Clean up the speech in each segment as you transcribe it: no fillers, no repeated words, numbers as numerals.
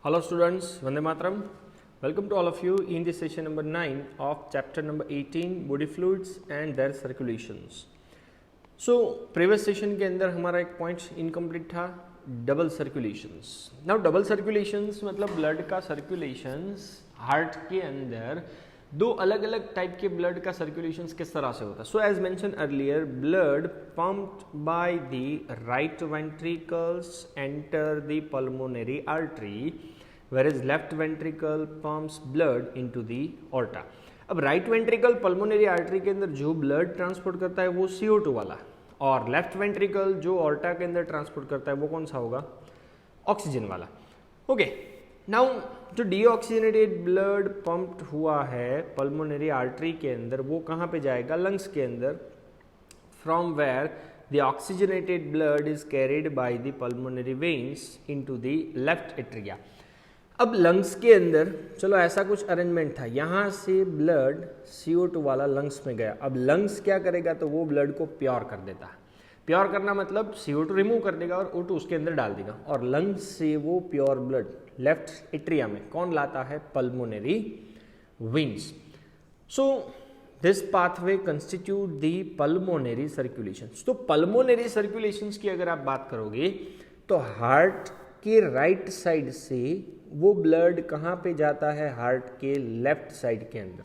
Hello students, Vande Mataram. Welcome to all of you in this session number 9 of chapter number 18 body fluids and their circulations. So previous session के अंदर हमारा एक point incomplete था double circulations. Now double circulations मतलब blood का circulations heart के अंदर दो अलग अलग टाइप के ब्लड का सर्कुलेशंस किस तरह से होता है. So as mention earlier, blood pumped by the right ventricles enter the pulmonary artery, whereas left ventricle pumps blood into the aorta. अब राइट वेंट्रिकल पल्मोनरी आर्टरी के अंदर जो ब्लड ट्रांसपोर्ट करता है वो CO2 वाला, और लेफ्ट वेंट्रिकल जो ऑर्टा के अंदर ट्रांसपोर्ट करता है वो कौन सा होगा, ऑक्सीजन वाला. ओके, नाउ जो डीऑक्सीजनेटेड ब्लड पंप्ड हुआ है पल्मोनरी आर्टरी के अंदर वो कहाँ पे जाएगा, लंग्स के अंदर, from where the oxygenated blood is carried by the pulmonary veins into the left atria. अब लंग्स के अंदर चलो ऐसा कुछ अरेंजमेंट था, यहाँ से ब्लड CO2 वाला लंग्स में गया. अब लंग्स क्या करेगा, तो वो ब्लड को प्योर कर देता है. प्योर करना मतलब CO2 रिमूव कर देगा और O2 उसके अंदर डाल देगा, और लंग्स से वो प्योर ब्लड लेफ्ट एट्रिया में कौन लाता है, pulmonary veins. So this pathway constitute the pulmonary circulations. तो पल्मोनरी सर्कुलेशंस की अगर आप बात करोगे तो हार्ट के राइट साइड से वो ब्लड कहाँ पे जाता है, हार्ट के लेफ्ट साइड के अंदर.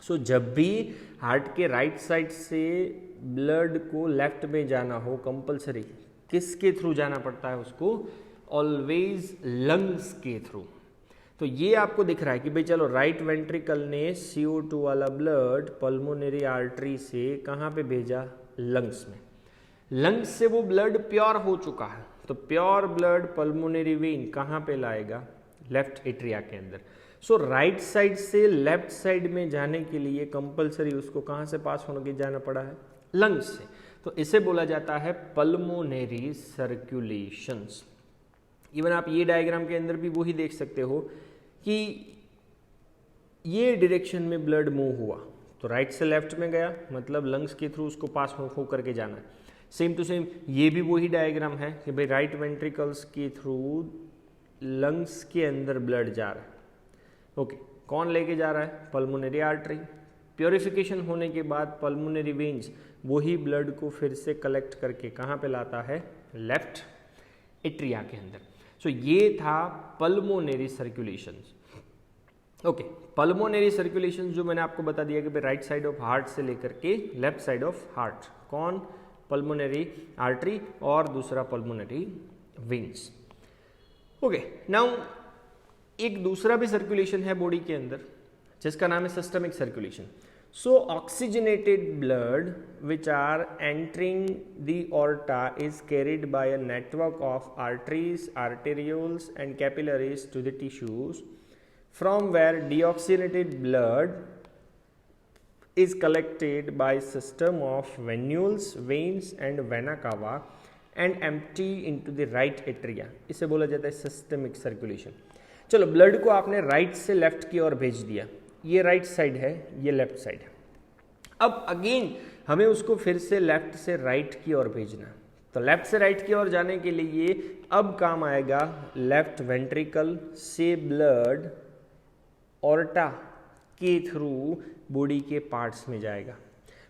सो जब भी हार्ट के राइट साइड से ब्लड को लेफ्ट में जाना हो, कंपलसरी किसके थ्रू जाना पड़ता है उसको, ऑलवेज लंग्स के थ्रू. तो ये आपको दिख रहा है कि भाई चलो राइट वेंट्रिकल ने CO2 वाला ब्लड पल्मोनरी आर्टरी से कहाँ पे भेजा, लंग्स में. लंग्स से वो ब्लड प्योर हो चुका है, तो प्योर ब्लड पल्मोनरी वेन कहाँ पे लाएगा, लेफ्ट एट्रिया के अंदर. सो राइट साइड से लेफ्ट साइड में जाने के लिए कंपलसरी उसको कहाँ से पास होने जाना पड़ा है, लंग्स से. तो इसे बोला जाता है पल्मोनरी सर्कुलेशंस. इवन आप ये डायग्राम के अंदर भी वही देख सकते हो कि ये डायरेक्शन में ब्लड मूव हुआ तो राइट से लेफ्ट में गया, मतलब लंग्स के थ्रू उसको पास हो करके जाना है. सेम टू सेम ये भी वही डायग्राम है कि भाई राइट वेंट्रिकल्स के थ्रू लंग्स के अंदर ब्लड जा रहा है. ओके, कौन लेके जा रहा है, पल्मोनरी आर्टरी. प्योरिफिकेशन होने के बाद पल्मोनरी वेन्स वही ब्लड को फिर से कलेक्ट करके कहाँ पे लाता है, लेफ्ट एट्रिया के अंदर. सो ये था pulmonary circulations. Okay, pulmonary circulations जो मैंने आपको बता दिया कि भाई राइट साइड ऑफ हार्ट से लेकर के लेफ्ट साइड ऑफ हार्ट, कौन, पल्मोनरी आर्टरी और दूसरा पल्मोनरी वेन्स. ओके, नाउ एक दूसरा भी सर्कुलेशन है बॉडी के अंदर जिसका नाम है systemic circulation. So oxygenated blood which are entering the aorta is carried by a network of arteries, arterioles and capillaries to the tissues, from where deoxygenated blood is collected by system of venules, veins and vena cava and empty into the right atria. इसे बोला जाता है systemic circulation. चलो, blood को आपने right से left की ओर भेज दिया, ये राइट साइड है, ये लेफ्ट साइड है. अब अगेन हमें उसको फिर से लेफ्ट से राइट की ओर भेजना. तो लेफ्ट से राइट की ओर जाने के लिए अब काम आएगा लेफ्ट वेंट्रिकल से ब्लड ऑर्टा के थ्रू बॉडी के पार्ट्स में जाएगा.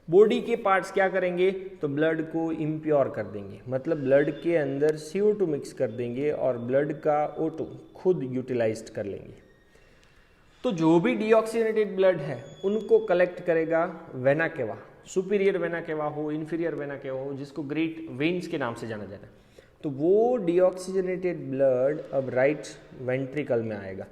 बॉडी के पार्ट्स क्या करेंगे, तो ब्लड को इम्प्योर कर देंगे, मतलब ब्लड के अंदर CO2 मिक्स कर देंगे और ब्लड का O2 खुद यूटिलाइज्ड कर लेंगे. तो जो भी डीऑक्सीजनेटेड ब्लड है उनको कलेक्ट करेगा vena cava, superior vena cava हो, इंफीरियर वेना केवा हो, जिसको ग्रेट वेन्स के नाम से जाना जाता है. तो वो डीऑक्सीजनेटेड ब्लड अब राइट वेंट्रिकल में आएगा.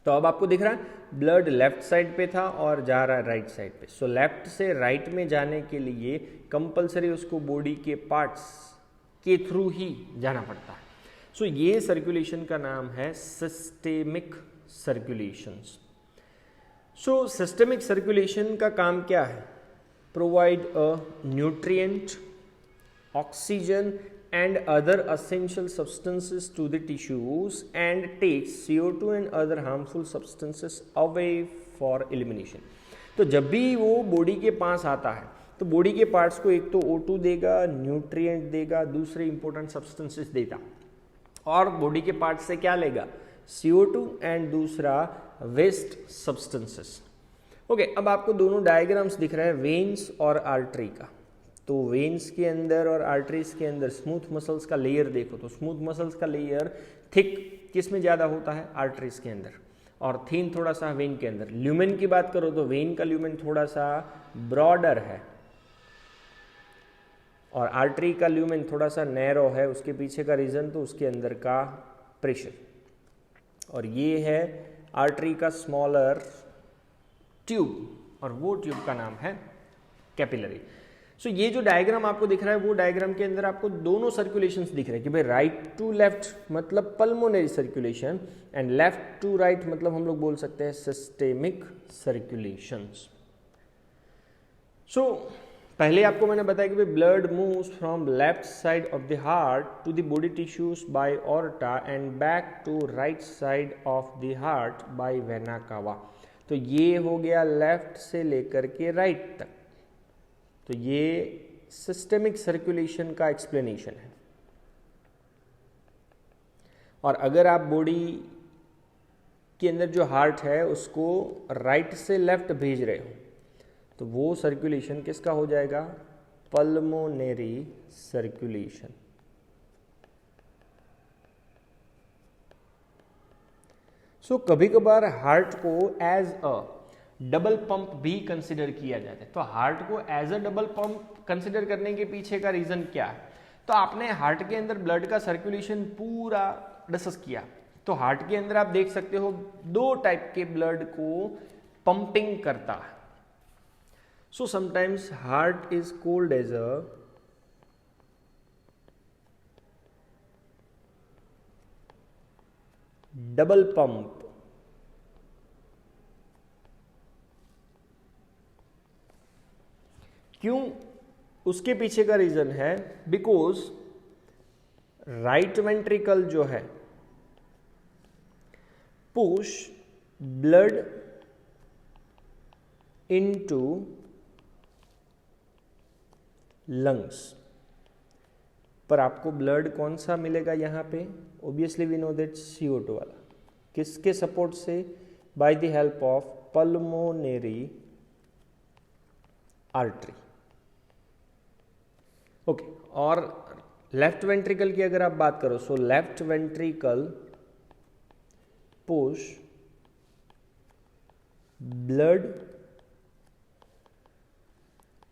तो अब आपको दिख रहा है ब्लड लेफ्ट साइड पे था और जा रहा है राइट साइड पे. सो लेफ्ट से राइट में जाने के लिए कंपलसरी उसको बॉडी के पार्ट्स के थ्रू ही जाना पड़ता है. सो ये सर्कुलेशन का नाम है सिस्टेमिक सर्कुलेशंस. सो सिस्टेमिक सर्कुलेशन का काम क्या है, provide a nutrient, oxygen and other essential substances to the tissues and takes CO2 and other harmful substances away for elimination. तो जब भी वो बॉडी के पास आता है तो बॉडी के पार्ट्स को एक तो O2 देगा, न्यूट्रिएंट देगा, दूसरे इंपॉर्टेंट सब्सटेंसेस देगा, और बॉडी के पार्ट से क्या लेगा, CO2 एंड दूसरा वेस्ट सब्सटेंसेस। ओके, अब आपको दोनों डायग्राम्स दिख रहा है वेन्स और आर्टरी का। तो वेन्स के अंदर और आर्टरीज के अंदर स्मूथ मसल्स का लेयर देखो तो स्मूथ मसल्स का लेयर थिक किस में ज़्यादा होता है? आर्टरीज के अंदर, और थिन थोड़ा सा वेन के अंदर। ल्यूमेन की बात करो तो वेन का ल्यूमेन थोड़ा सा ब्रॉडर है और आर्टरी का ल्यूमेन थोड़ा सा नैरो है। उसके पीछे का रीज़न तो उसके अंदर का प्रेशर। और ये है आर्टरी का स्मॉलर ट्यूब और वो ट्यूब का नाम है कैपिलरी। सो ये जो डायग्राम आपको दिख रहा है वो डायग्राम के अंदर आपको दोनों सर्कुलेशंस दिख रहे हैं कि भाई राइट टू लेफ्ट मतलब pulmonary circulation and left to right मतलब हम लोग बोल सकते हैं सिस्टेमिक सर्कुलेशंस। सो पहले आपको मैंने बताया कि भाई blood moves from left side of the heart to the body tissues by aorta and back to right side of the heart by vena cava. तो ये हो गया लेफ्ट से लेकर के राइट तक। तो ये सिस्टेमिक सर्कुलेशन का एक्सप्लेनेशन है। और अगर आप बॉडी के अंदर जो हार्ट है उसको राइट से लेफ्ट भेज रहे हो तो वो सर्कुलेशन किसका हो जाएगा? Pulmonary circulation. सो कभी कभार हार्ट को एज अ डबल पंप भी कंसिडर किया जाता है। तो हार्ट को as a double pump consider करने के पीछे का रीजन क्या है? तो आपने हार्ट के अंदर ब्लड का सर्कुलेशन पूरा डिस्कस किया। तो हार्ट के अंदर आप देख सकते हो दो टाइप के ब्लड को पंपिंग करता है। So sometimes heart is called as a double pump. क्यों? उसके पीछे का रीजन है बिकॉज राइट वेंट्रिकल जो है पुश ब्लड इनटू लंग्स। पर आपको ब्लड कौन सा मिलेगा यहां पे? Obviously we know that CO2 वाला। किसके सपोर्ट से? By the help of pulmonary artery. Okay, और लेफ्ट वेंट्रिकल की अगर आप बात करो so left ventricle push blood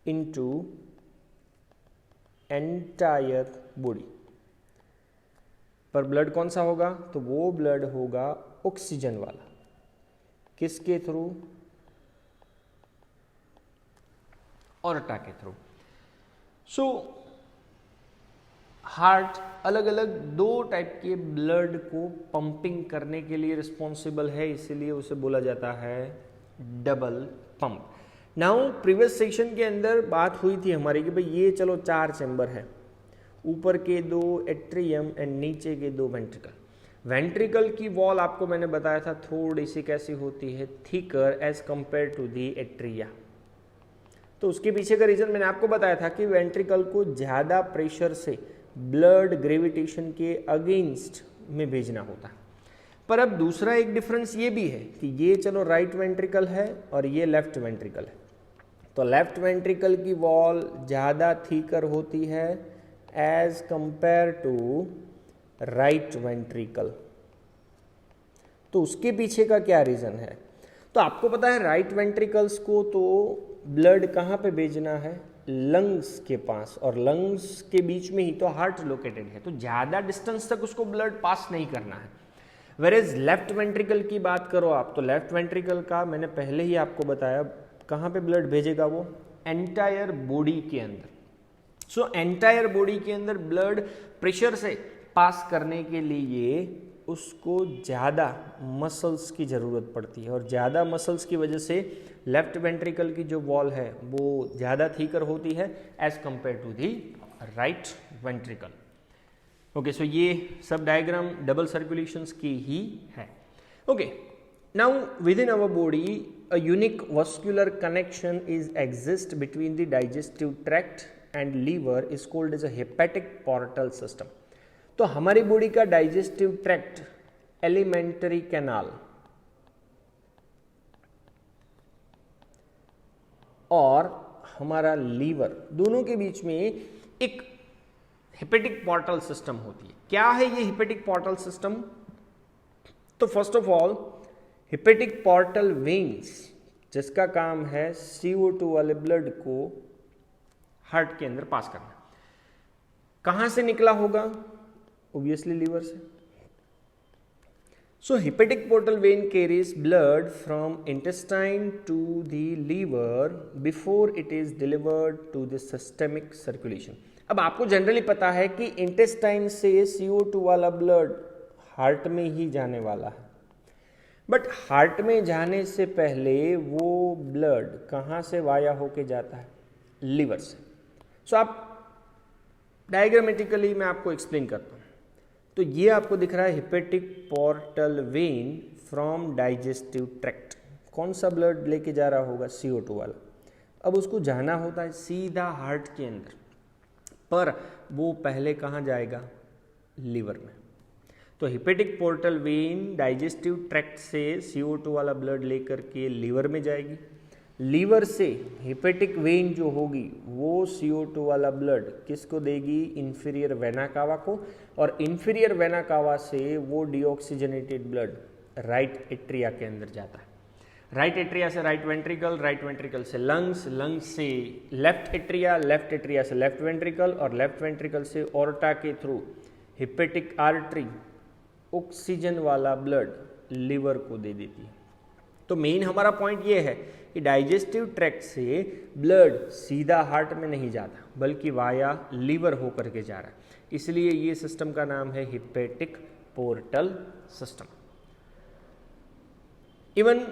into entire body. पर ब्लड कौन सा होगा? तो वो ब्लड होगा ऑक्सीजन वाला। किसके थ्रू? ऑर्टा के थ्रू। सो हार्ट अलग अलग दो टाइप के ब्लड को पंपिंग करने के लिए रिस्पॉन्सिबल है, इसीलिए उसे बोला जाता है double pump. Now previous section के अंदर बात हुई थी हमारी कि भाई ये चलो 4 चैम्बर है, ऊपर के 2 एट्रियम एंड नीचे के 2 वेंट्रिकल। वेंट्रिकल की वॉल आपको मैंने बताया था थोड़ी सी कैसी होती है? Thicker as compare to the atria. तो उसके पीछे का रीजन मैंने आपको बताया था कि वेंट्रिकल को ज़्यादा प्रेशर से ब्लड ग्रेविटेशन के अगेंस्ट में भेजना होता है। पर अब दूसरा एक डिफरेंस ये भी है कि ये चलो राइट वेंट्रिकल है और ये लेफ्ट वेंट्रिकल है। तो लेफ्ट वेंट्रिकल की वॉल ज़्यादा थीकर होती है as compare to right ventricle. तो उसके पीछे का क्या रीज़न है? तो आपको पता है राइट वेंट्रिकल्स को तो ब्लड कहाँ पे भेजना है? लंग्स के पास, और लंग्स के बीच में ही तो हार्ट लोकेटेड है, तो ज़्यादा डिस्टेंस तक उसको ब्लड पास नहीं करना है। वेरेज लेफ्ट वेंट्रिकल की बात करो आप, तो लेफ्ट वेंट्रिकल का मैंने पहले ही आपको बताया कहाँ पे ब्लड भेजेगा? वो एंटायर बॉडी के अंदर। सो एंटायर बॉडी के अंदर ब्लड प्रेशर से पास करने के लिए उसको ज़्यादा मसल्स की ज़रूरत पड़ती है, और ज़्यादा मसल्स की वजह से लेफ्ट वेंट्रिकल की जो वॉल है वो ज़्यादा थीकर होती है as compare to the right ventricle. Okay, so ये सब डायग्राम डबल सर्कुलेशंस की ही है। Okay, now within our body a unique vascular connection is exist between the digestive tract and liver is called as a hepatic portal system. तो हमारी body का digestive tract elementary canal और हमारा liver, दोनों के बीच में एक hepatic portal system होती है। क्या है ये हेपेटिक पोर्टल सिस्टम? तो first of all hepatic portal veins, जिसका काम है CO2 वाले ब्लड को हार्ट के अंदर पास करना। कहां से निकला होगा? ऑब्वियसली लीवर से। So hepatic portal vein carries blood from intestine to the liver before it is delivered to the systemic circulation. अब आपको जनरली पता है कि इंटेस्टाइन से CO2 वाला ब्लड हार्ट में ही जाने वाला है, बट हार्ट में जाने से पहले वो ब्लड कहाँ से वाया होके जाता है? लीवर से। सो आप डायग्रामेटिकली मैं आपको एक्सप्लेन करता हूँ। तो ये आपको दिख रहा है hepatic portal vein from digestive tract. कौन सा ब्लड लेके जा रहा होगा? CO2 वाला। अब उसको जाना होता है सीधा हार्ट के अंदर, पर वो पहले कहाँ जाएगा? लीवर में। तो hepatic portal vein digestive tract से CO2 वाला ब्लड लेकर के लीवर में जाएगी। लीवर से हेपेटिक वेन जो होगी वो CO2 वाला ब्लड किसको देगी? इंफीरियर वेना कावा को, और इंफीरियर वेना कावा से वो डीऑक्सीजनेटेड ब्लड राइट एट्रिया के अंदर जाता है। राइट एट्रिया से राइट वेंट्रिकल, राइट वेंट्रिकल से लंग्स, लंग्स से लेफ्ट एट्रिया, लेफ्ट एट्रिया से लेफ्ट वेंट्रिकल, और लेफ्ट वेंट्रिकल से ऑर्टा के थ्रू हेपेटिक आर्टरी ऑक्सीजन वाला ब्लड लीवर को दे देती है। तो मेन हमारा पॉइंट ये है कि डाइजेस्टिव ट्रैक्ट से ब्लड सीधा हार्ट में नहीं जाता, बल्कि वाया लीवर होकर के जा रहा है। इसलिए ये सिस्टम का नाम है hepatic portal system. Even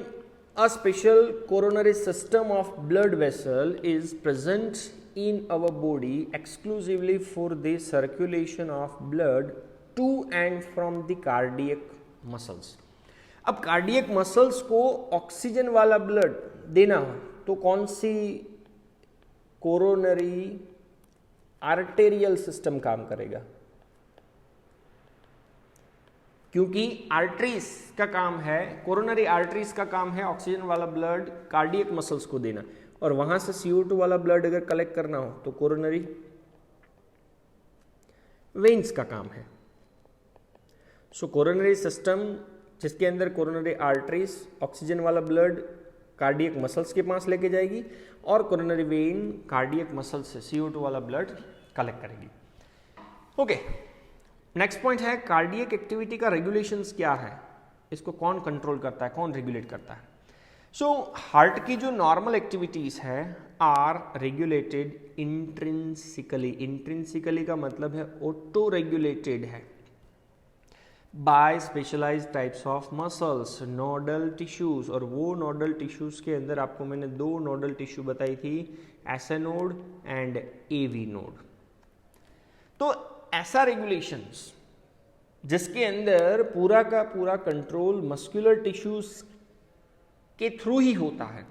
a special coronary system of blood vessel is present in our body exclusively for the circulation of blood to and from the cardiac muscles. अब कार्डियक मसल्स को oxygen वाला blood देना हो तो कौन सी coronary arterial system काम करेगा? क्योंकि आर्टरीज का काम है, कोरोनरी आर्टरीज का काम है ऑक्सीजन वाला ब्लड कार्डियक मसल्स को देना, और वहां से CO2 वाला ब्लड अगर कलेक्ट करना हो तो कोरोनरी वेन्स का काम है। सो कोरोनरी सिस्टम जिसके अंदर कोरोनरी आर्टरीज ऑक्सीजन वाला ब्लड कार्डियक मसल्स के पास लेके जाएगी, और कोरोनरी वेन कार्डियक मसल से CO2 वाला ब्लड कलेक्ट करेगी। ओके, नेक्स्ट पॉइंट है कार्डियक एक्टिविटी का रेगुलेशंस क्या है? इसको कौन कंट्रोल करता है, कौन रेगुलेट करता है? सो हार्ट की जो नॉर्मल एक्टिविटीज है आर रेगुलेटेड इंट्रिंसिकली। इंट्रिंसिकली का मतलब है ऑटो रेगुलेटेड है by specialised types of muscles, nodal tissues. और वो नोडल टिश्यूज के अंदर आपको मैंने दो नोडल टिश्यू बताई थी, SA node and AV node. तो ऐसा रेगुलेशंस जिसके अंदर पूरा का पूरा कंट्रोल मस्कुलर टिश्यूज के थ्रू ही होता है।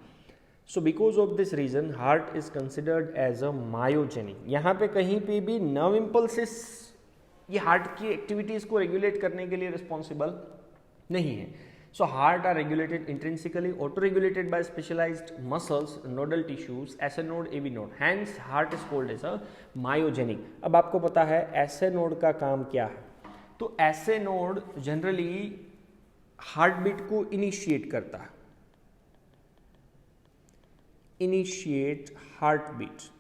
So because of this reason heart is considered as a myogenic. यहां पे कहीं पे भी नर्व इंपल्सेस ये हार्ट की एक्टिविटीज को रेगुलेट करने के लिए रिस्पॉन्सिबल नहीं है। So heart are regulated intrinsically, auto regulated by specialised muscles, nodal tissues, SA node, AV node. Hence heart is called as a myogenic. अब आपको पता है एसए नोड का काम क्या है? तो SA node generally heart beat को इनिशिएट करता है, इनिशिएट हार्ट बीट।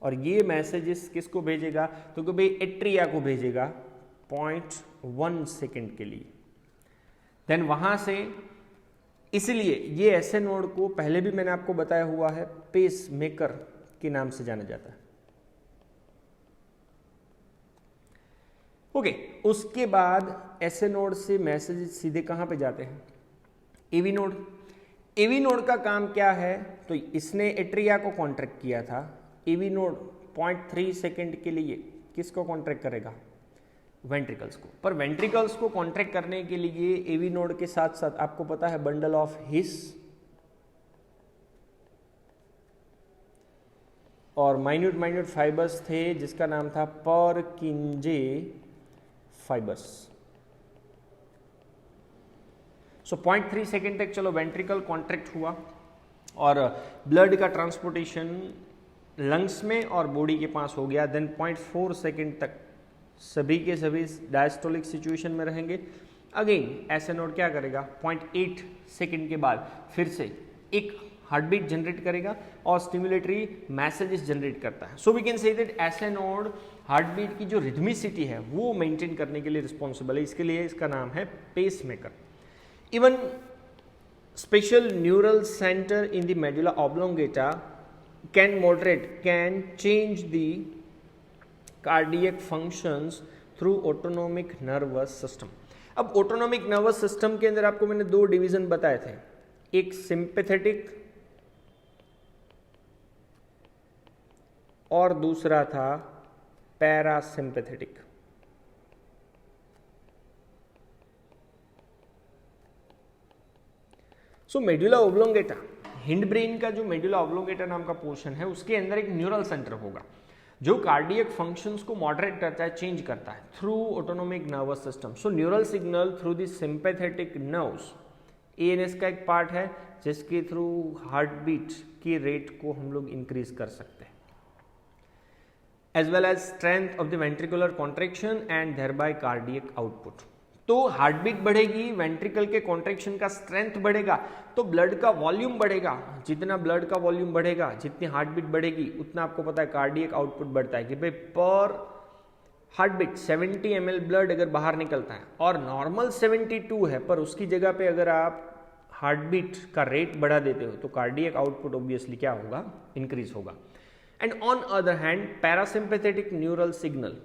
और ये मैसेजेस किसको भेजेगा? तो कि भाई एट्रिया को भेजेगा 0.1 सेकेंड के लिए। देन वहां से, इसलिए ये एसए नोड को पहले भी मैंने आपको बताया हुआ है पेस मेकर के नाम से जाना जाता है। ओके, उसके बाद एसए नोड से मैसेजेस सीधे कहां पे जाते हैं? AV node. एवी नोड का काम क्या है? तो इसने एट्रिया को कॉन्ट्रैक्ट किया था। एवी नोड 0.3 सेकेंड के लिए किसको कॉन्ट्रैक्ट करेगा? वेंट्रिकल्स को। पर वेंट्रिकल्स को कॉन्ट्रैक्ट करने के लिए एवी नोड के साथ साथ आपको पता है बंडल ऑफ हिस और माइन्यूट फाइबर्स थे जिसका नाम था परकिंजे फाइबर्स। सो 0.3 सेकेंड तक चलो वेंट्रिकल कॉन्ट्रैक्ट हुआ और ब्लड का ट्रांसपोर्टेशन लंग्स में और बॉडी के पास हो गया। देन 0.4 सेकेंड तक सभी के सभी डायस्टोलिक सिचुएशन में रहेंगे। अगेन ऐसे नोड क्या करेगा, 0.8 सेकेंड के बाद फिर से एक हार्ट बीट जनरेट करेगा और स्टिमुलेटरी मैसेजेस जनरेट करता है। So we can say that ऐसे नोड हार्ट बीट की जो रिथमिसिटी है वो मेंटेन करने के लिए रिस्पॉन्सिबल है। इसके लिए इसका नाम है pacemaker. Even special neural center in the medulla oblongata can change the cardiac functions through autonomic nervous system। अब autonomic nervous system के अंदर आपको मैंने दो डिवीजन बताए थे, एक सिंपैथेटिक और दूसरा था पैरासिम्पैथेटिक। सो मेडुला ओब्लोंगेटा, हिंड ब्रेन का जो मेडुला ओब्लोंगेटा नाम का पोर्शन है उसके अंदर एक न्यूरल सेंटर होगा जो कार्डियक फंक्शंस को मॉडरेट करता है, चेंज करता है through autonomic nervous system. So neural signal through the sympathetic nerves, ANS का एक पार्ट है जिसके थ्रू हार्ट बीट की रेट को हम लोग इंक्रीज कर सकते हैं, as well as strength of the ventricular contraction and thereby cardiac output. तो हार्ट बीट बढ़ेगी, वेंट्रिकल के कॉन्ट्रैक्शन का स्ट्रेंथ बढ़ेगा तो ब्लड का वॉल्यूम बढ़ेगा। जितना ब्लड का वॉल्यूम बढ़ेगा, जितनी हार्ट बीट बढ़ेगी उतना आपको पता है कार्डियक आउटपुट बढ़ता है कि भाई पर हार्ट बीट 70 ml ब्लड अगर बाहर निकलता है और नॉर्मल 72 है, पर उसकी जगह पे अगर आप हार्ट बीट का रेट बढ़ा देते हो तो कार्डियक आउटपुट ऑब्वियसली क्या होगा, इंक्रीज होगा। And on other hand parasympathetic neural signal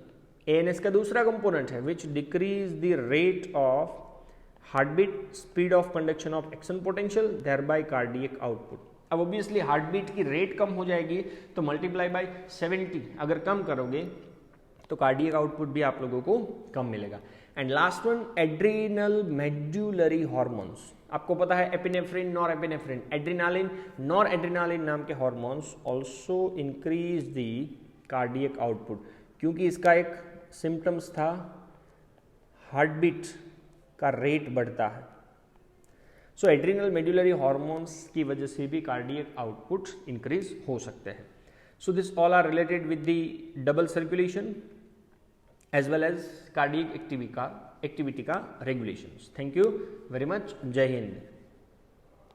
ANS का दूसरा कंपोनेंट है which decrease the rate of heart beat, speed of conduction of action potential, thereby cardiac output. अब ऑब्वियसली हार्ट बीट की रेट कम हो जाएगी तो मल्टीप्लाई बाय 70 अगर कम करोगे तो कार्डियक आउटपुट भी आप लोगों को कम मिलेगा। And last one adrenal medullary hormones. आपको पता है epinephrine, nor epinephrine, adrenaline, nor adrenaline नाम के hormones also increase the cardiac output, क्योंकि इसका एक सिम्टम्स था हार्ट बीट का रेट बढ़ता है। सो एड्रीनल मेड्यूलरी हॉर्मोन्स की वजह से भी कार्डियक आउटपुट इंक्रीज हो सकते हैं। So this all are related with the double circulation as well as cardiac activity का regulations. Thank you very much. जय हिंद।